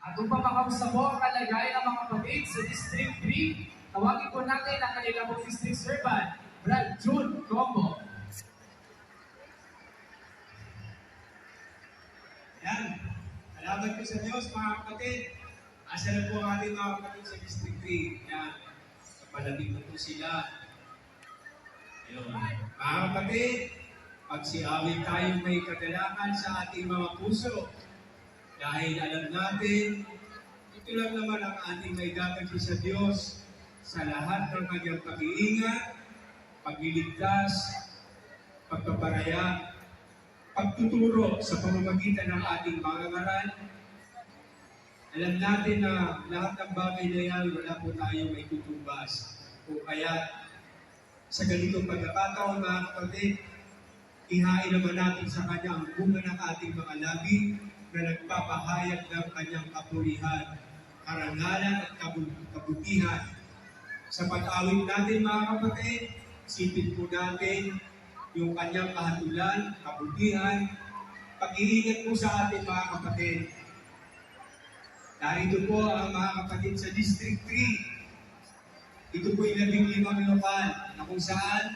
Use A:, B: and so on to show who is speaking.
A: At upang makamusta po ang kalagayan ng mga kapatid sa District 3, tawagin po natin ang kanilang District Servant, Brad June Combo.
B: Yan. Salamat po sa Diyos, mga kapatid. Asa na po ang ating mga kapatid sa District 3. Yan. Kapalamig na po sila. Ayun. Mga kapatid, pagsiawin tayong may kagalakan sa ating mga puso. Dahil alam natin, ito lang naman ang ating may gagawin sa Diyos sa lahat ng kanyang pag-iingat, pagliligtas, pagpaparaya, pagtuturo sa pamamagitan ng ating mga ngaral. Alam natin na lahat ng bagay na yan, wala po tayo may tutubas. O kaya, sa ganitong pagkakataon, mga kapatid, ihain naman natin sa Kanya ang bunga ng ating mga labi na nagpapahayag ng Kanyang kapurihan, karangalan at kabutihan. Sa pag-awit natin, mga kapatid, isipin po natin yung Kanyang kahatulan, kabutihan, pag-iingat po sa ating mga kapatid. Narito po ang mga kapatid sa District 3. Ito po yung 15 lokal na kung saan